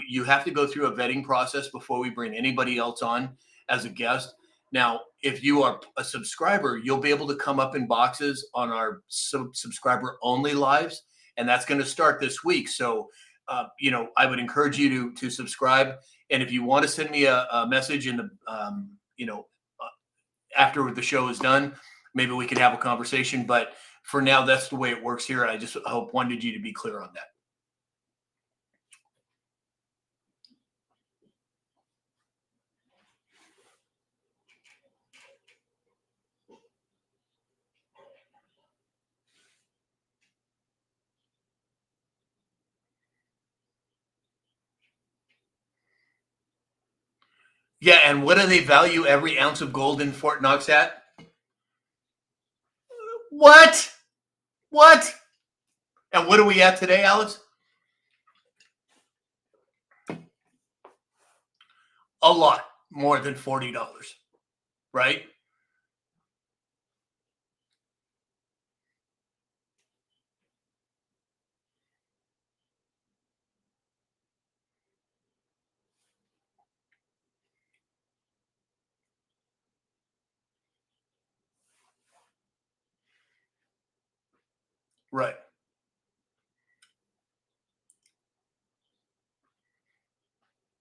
you have to go through a vetting process before we bring anybody else on as a guest. Now, if you are a subscriber, you'll be able to come up in boxes on our subscriber only lives, and that's going to start this week. So, I would encourage you to subscribe. And if you want to send me a message in the, after the show is done, maybe we can have a conversation. But for now, that's the way it works here. I just wanted you to be clear on that. Yeah, and what do they value every ounce of gold in Fort Knox at? What? What? And what are we at today, Alex? A lot more than $40, right? Right.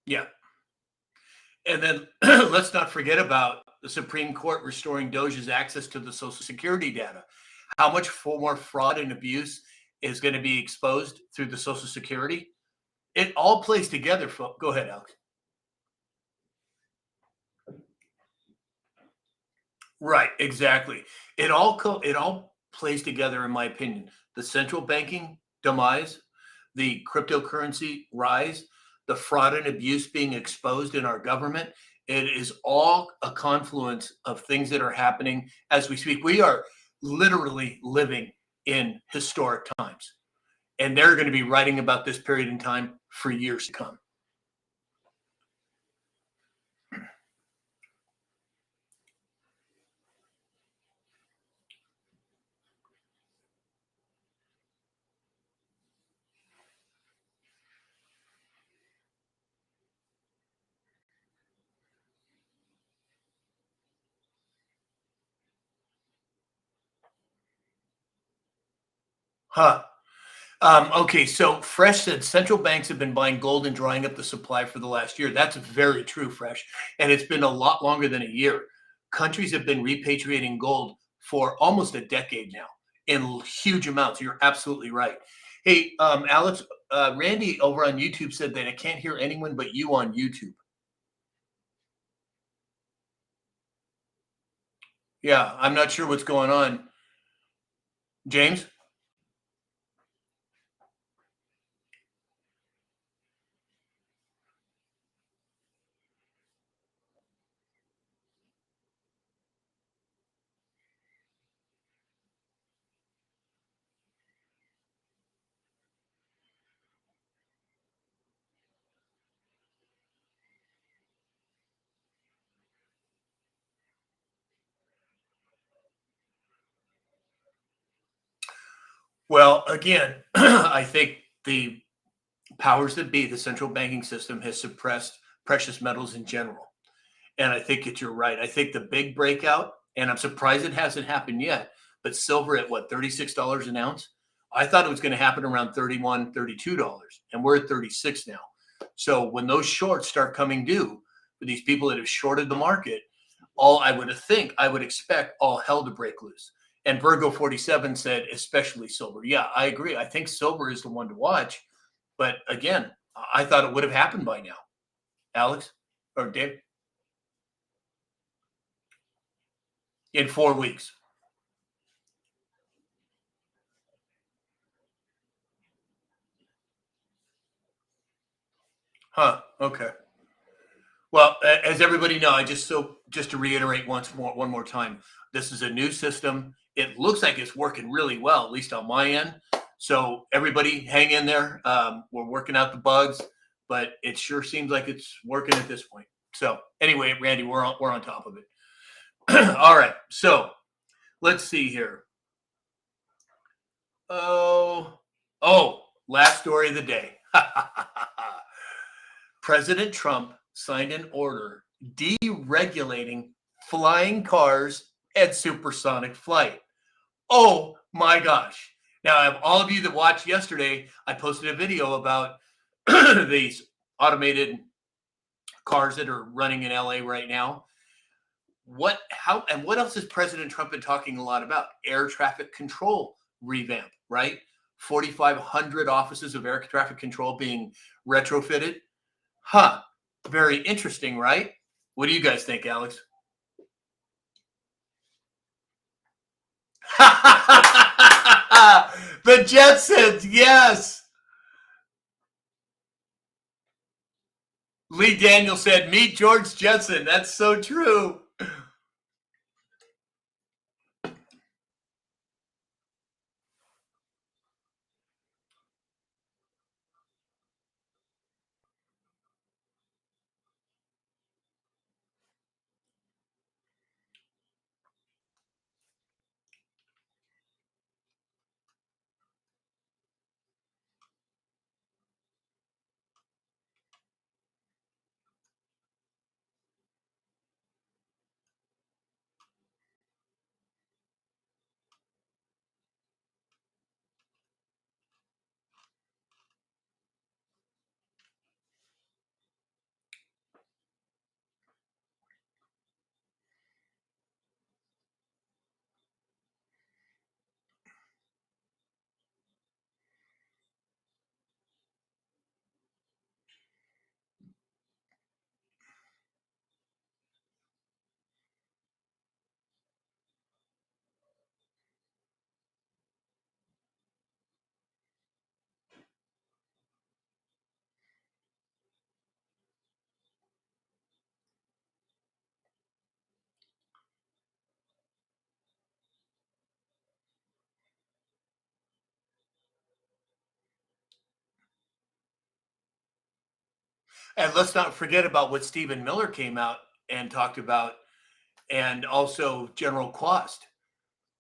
Yeah. And then let's not forget about the Supreme Court restoring Doge's access to the Social Security data. How much more fraud and abuse is going to be exposed through the Social Security? It all plays together. Go ahead, Alex. Right, exactly. It all plays together, in my opinion. The central banking demise, the cryptocurrency rise, the fraud and abuse being exposed in our government. It is all a confluence of things that are happening as we speak. We are literally living in historic times, and they're going to be writing about this period in time for years to come. Huh. Okay, so Fresh said central banks have been buying gold and drawing up the supply for the last year. That's very true, Fresh. And it's been a lot longer than a year. Countries have been repatriating gold for almost a decade now in huge amounts. You're absolutely right. Hey, Alex, Randy over on YouTube said that I can't hear anyone but you on YouTube. Yeah, I'm not sure what's going on. James? Well, again, I think the powers that be, the central banking system has suppressed precious metals in general. And I think that you're right. I think the big breakout, and I'm surprised it hasn't happened yet, but silver at what, $36 an ounce? I thought it was going to happen around $31, $32, and we're at 36 now. So when those shorts start coming due for these people that have shorted the market, I would expect all hell to break loose. And Virgo 47 said, especially silver. Yeah, I agree. I think silver is the one to watch. But again, I thought it would have happened by now. Alex or Dave? In 4 weeks. Huh. Okay. Well, as everybody know, just to reiterate one more time, this is a new system. It looks like it's working really well, at least on my end. So everybody, hang in there. We're working out the bugs, but it sure seems like it's working at this point. So anyway, Randy, we're on top of it. All right. So let's see here. Oh, last story of the day. President Trump signed an order deregulating flying cars at supersonic flight. Oh my gosh. Now, of all of you that watched yesterday, I posted a video about these automated cars that are running in LA right now. What else has President Trump been talking a lot about? Air traffic control revamp, right? 4,500 offices of air traffic control being retrofitted. Huh. Very interesting, right? What do you guys think, Alex? The Jetsons, yes. Lee Daniel said, meet George Jetson. That's so true. And let's not forget about what Stephen Miller came out and talked about, and also General Quast,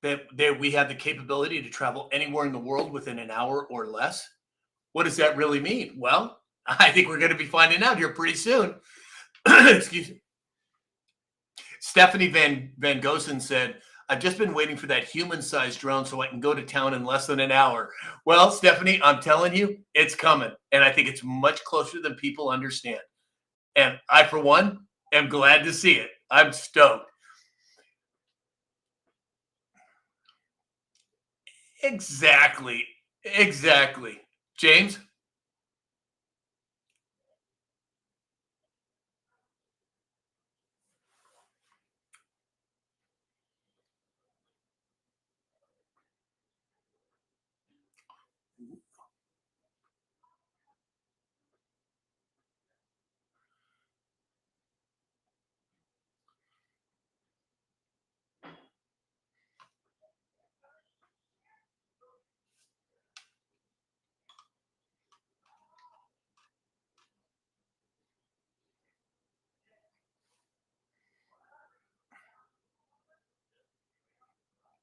that we have the capability to travel anywhere in the world within an hour or less. What does that really mean? Well, I think we're going to be finding out here pretty soon. Excuse me. Stephanie Van Gosen said, I've just been waiting for that human-sized drone so I can go to town in less than an hour. Well, Stephanie, I'm telling you, it's coming. And I think it's much closer than people understand. And I, for one, am glad to see it. I'm stoked. Exactly. James?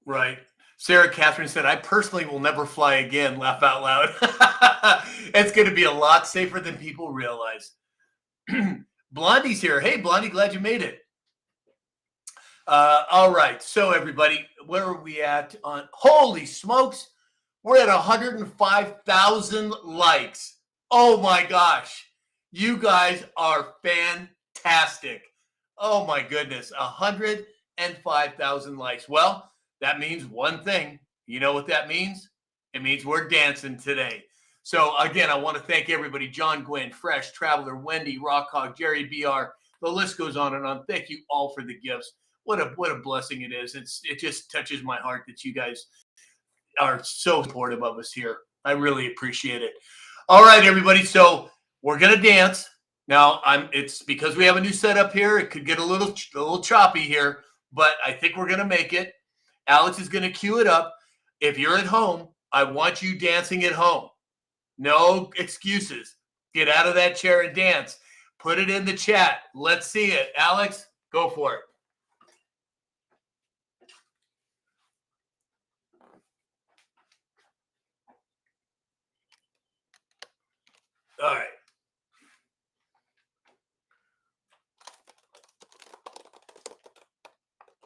Right. Sarah Catherine said, I personally will never fly again. Laugh out loud. It's going to be a lot safer than people realize. Blondie's here. Hey, Blondie, glad you made it. All right. So, everybody, where are we at? On holy smokes, we're at 105,000 likes. Oh my gosh. You guys are fantastic. Oh my goodness. 105,000 likes. Well, that means one thing. You know what that means? It means we're dancing today. So again, I want to thank everybody. John Gwynn, Fresh, Traveler, Wendy, Rockhog, Jerry BR. The list goes on and on. Thank you all for the gifts. What a blessing it is. It just touches my heart that you guys are so supportive of us here. I really appreciate it. All right, everybody. So we're gonna dance. Now it's because we have a new setup here. It could get a little choppy here, but I think we're gonna make it. Alex is gonna cue it up. If you're at home, I want you dancing at home. No excuses. Get out of that chair and dance. Put it in the chat. Let's see it. Alex, go for it. All right.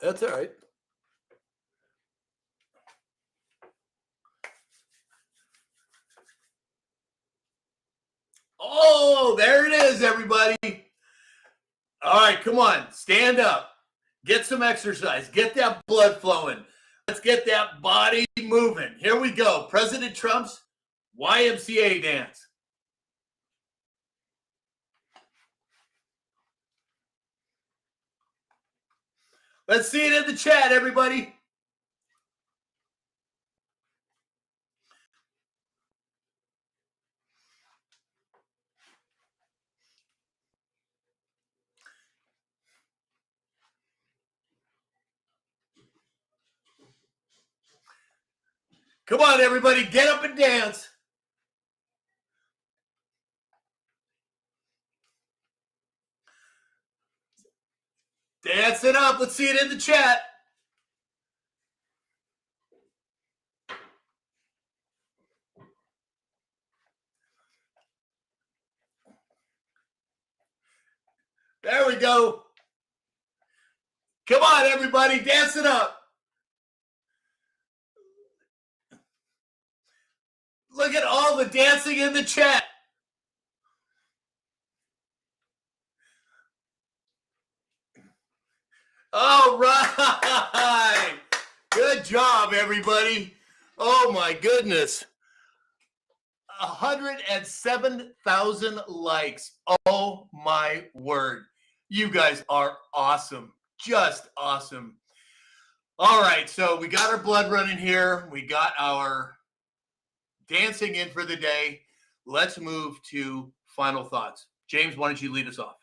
That's all right. Oh, there it is, everybody. All right, come on. Stand up. Get some exercise. Get that blood flowing. Let's get that body moving. Here we go. President Trump's YMCA dance. Let's see it in the chat, everybody. Come on, everybody. Get up and dance. Dance it up. Let's see it in the chat. There we go. Come on, everybody. Dance it up. Look at all the dancing in the chat. All right. Good job, everybody. Oh, my goodness. 107,000 likes. Oh, my word. You guys are awesome. Just awesome. All right. So we got our blood running here. We got our dancing in for the day. Let's move to final thoughts. James, why don't you lead us off?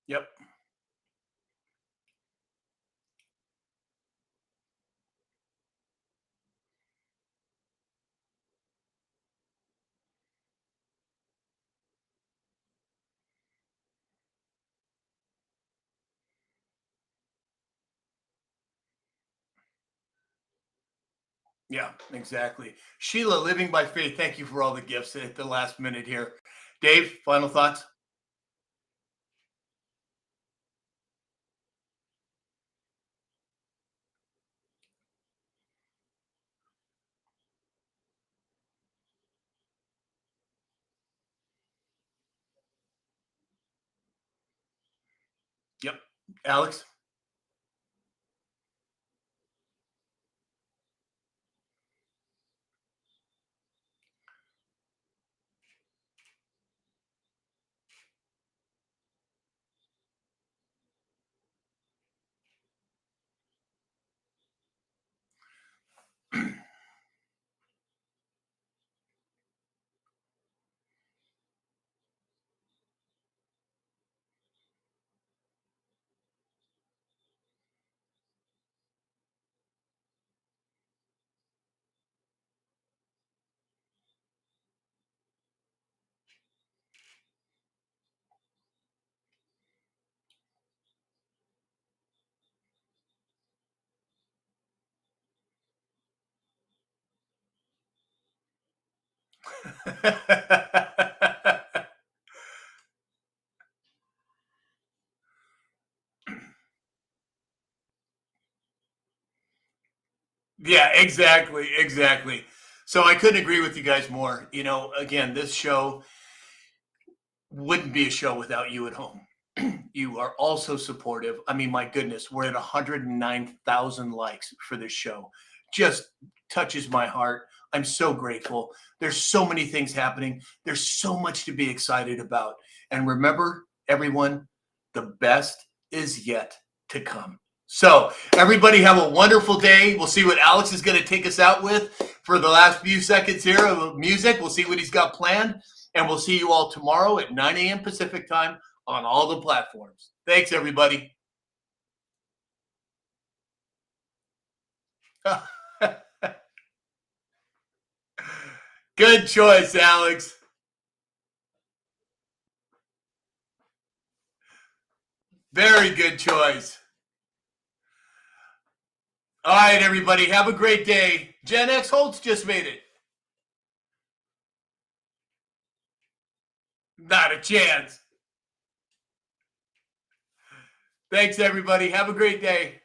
Yep. Yeah, exactly. Sheila, living by faith. Thank you for all the gifts at the last minute here. Dave, final thoughts? Yep. Alex? Yeah, exactly. So I couldn't agree with you guys more. Again, this show wouldn't be a show without you at home. You are also supportive. I mean, my goodness, we're at 109,000 likes for this show. Just touches my heart. I'm so grateful. There's so many things happening. There's so much to be excited about. And remember, everyone, the best is yet to come. So, everybody have a wonderful day. We'll see what Alex is going to take us out with for the last few seconds here of music. We'll see what he's got planned. And we'll see you all tomorrow at 9 a.m. Pacific time on all the platforms. Thanks, everybody. Good choice, Alex. Very good choice. All right, everybody. Have a great day. Gen X Holtz just made it. Not a chance. Thanks, everybody. Have a great day.